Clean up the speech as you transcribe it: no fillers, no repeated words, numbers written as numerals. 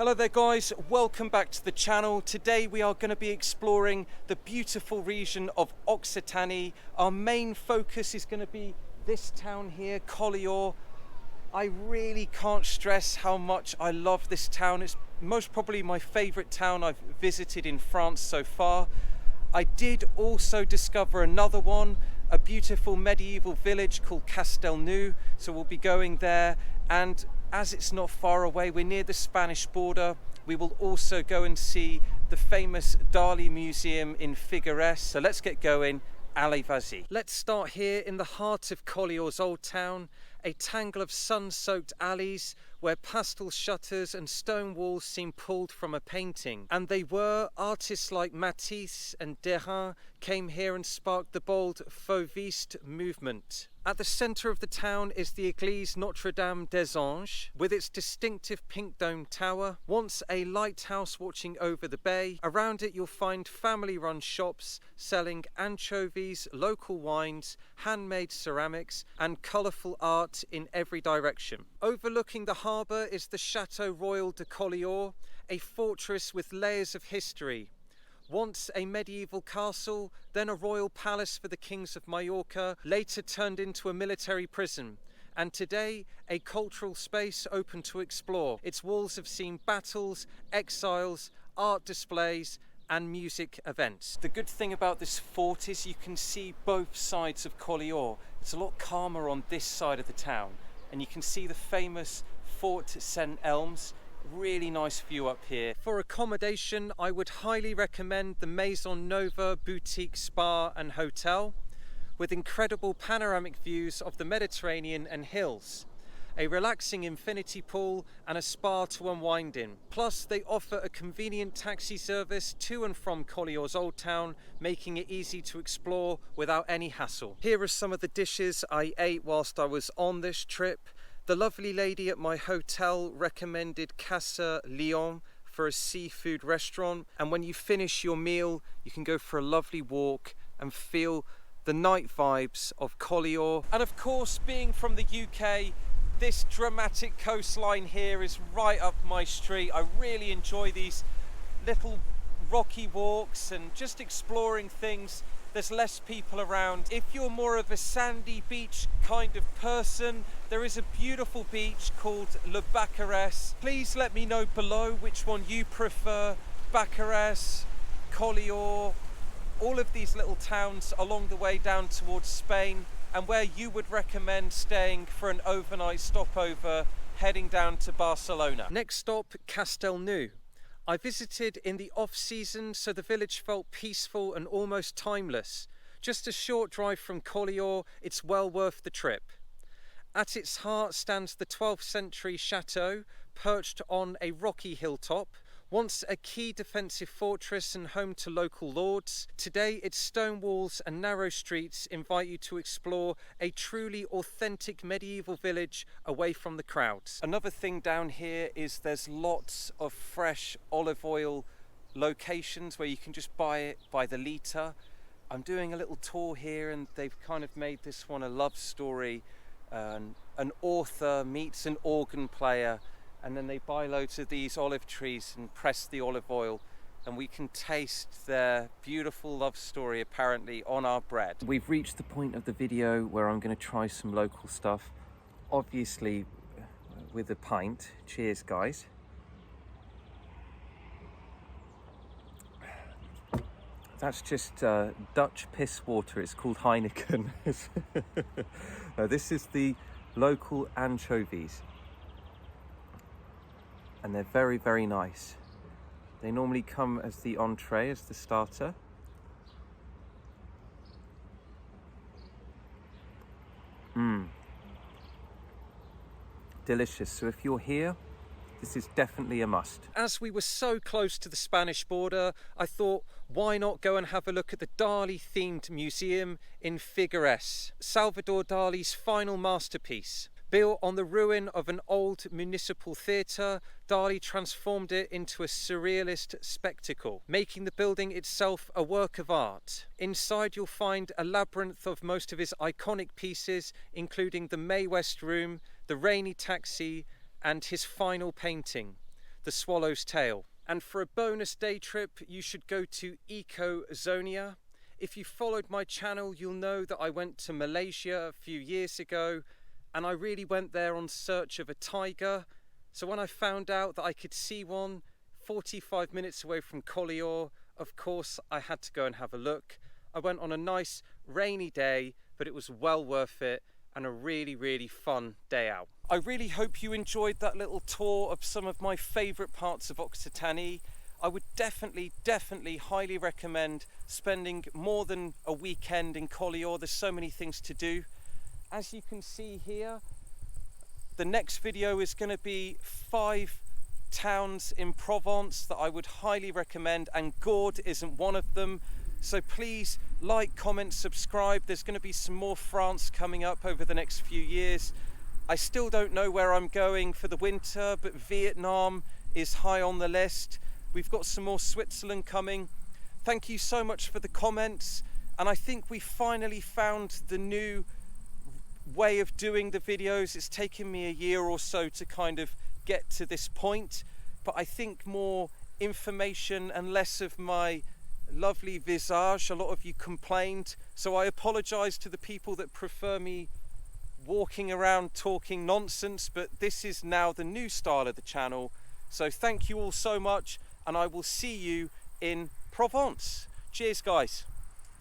Hello there guys, welcome back to the channel. Today we are going to be exploring the beautiful region of Occitanie. Our main focus is going to be this town here, Collioure. I really can't stress how much I love this town. It's most probably my favourite town I've visited in France so far. I did also discover another one, a beautiful medieval village called Castellnu, so we'll be going there. And as it's not far away, we're near the Spanish border, we will also go and see the famous Dalí Museum in Figueres. So let's get going. Allez, vas-y. Let's start here in the heart of Collioure's old town, a tangle of sun-soaked alleys where pastel shutters and stone walls seem pulled from a painting. And they were. Artists like Matisse and Derain came here and sparked the bold Fauviste movement. At the centre of the town is the Église Notre-Dame des Anges, with its distinctive pink dome tower, once a lighthouse watching over the bay. Around it you'll find family-run shops selling anchovies, local wines, handmade ceramics and colourful art in every direction. Overlooking the harbour is the Château Royal de Collioure, a fortress with layers of history. Once a medieval castle, then a royal palace for the kings of Mallorca, later turned into a military prison, and today a cultural space open to explore. Its walls have seen battles, exiles, art displays and music events. The good thing about this fort is you can see both sides of Collioure. It's a lot calmer on this side of the town, and you can see the famous Fort St. Elms. Really nice view up here. For accommodation, I would highly recommend the Maison Nova boutique spa and hotel, with incredible panoramic views of the Mediterranean and hills, a relaxing infinity pool and a spa to unwind in. Plus they offer a convenient taxi service to and from Collioure's old town, making it easy to explore without any hassle. Here are some of the dishes I ate whilst I was on this trip. The lovely lady at my hotel recommended Castellnou for a seafood restaurant, and when you finish your meal you can go for a lovely walk and feel the night vibes of Collioure. And of course, being from the UK, this dramatic coastline here is right up my street. I really enjoy these little rocky walks and just exploring things. There's less people around. If you're more of a sandy beach kind of person, there is a beautiful beach called Le Baccares. Please let me know below which one you prefer. Baccares, Collioure, all of these little towns along the way down towards Spain, and where you would recommend staying for an overnight stopover heading down to Barcelona. Next stop, Castellnou. I visited in the off-season, so the village felt peaceful and almost timeless. Just a short drive from Collioure, it's well worth the trip. At its heart stands the 12th century Chatau, perched on a rocky hilltop. Once a key defensive fortress and home to local lords, today its stone walls and narrow streets invite you to explore a truly authentic medieval village away from the crowds. Another thing down here is there's lots of fresh olive oil locations where you can just buy it by the litre. I'm doing a little tour here and they've kind of made this one a love story. An author meets an organ player, and then they buy loads of these olive trees and press the olive oil, and we can taste their beautiful love story apparently on our bread. We've reached the point of the video where I'm going to try some local stuff, obviously with a pint. Cheers guys. That's just Dutch piss water. It's called Heineken. No, this is the local anchovies, and they're very, very nice. They normally come as the entree, as the starter. Delicious. So if you're here, this is definitely a must. As we were so close to the Spanish border, I thought, why not go and have a look at the Dalí-themed museum in Figueres, Salvador Dali's final masterpiece. Built on the ruin of an old municipal theatre, Dalí transformed it into a surrealist spectacle, making the building itself a work of art. Inside you'll find a labyrinth of most of his iconic pieces, including the May West Room, the Rainy Taxi, and his final painting. the swallow's tail. And for a bonus day trip, you should go to EcoZonia. If you followed my channel, you'll know that I went to Malaysia a few years ago, and I really went there on search of a tiger. So when I found out that I could see one 45 minutes away from Collioure, of course I had to go and have a look. I went on a nice rainy day, but it was well worth it and a really fun day out. I really hope you enjoyed that little tour of some of my favourite parts of Occitanie. I would definitely highly recommend spending more than a weekend in Collioure. There's so many things to do. As you can see here, the next video is going to be 5 towns in Provence that I would highly recommend, and Gordes isn't one of them. So please like, comment, subscribe. There's going to be some more France coming up over the next few years. I still don't know where I'm going for the winter, but Vietnam is high on the list. We've got some more Switzerland coming. Thank you so much for the comments, and I think we finally found the new way of doing the videos. It's taken me a year or so to kind of get to this point, but I think more information and less of my lovely visage. A lot of you complained, so I apologize to the people that prefer me walking around talking nonsense, but this is now the new style of the channel. So thank you all so much, and I will see you in Provence. Cheers guys.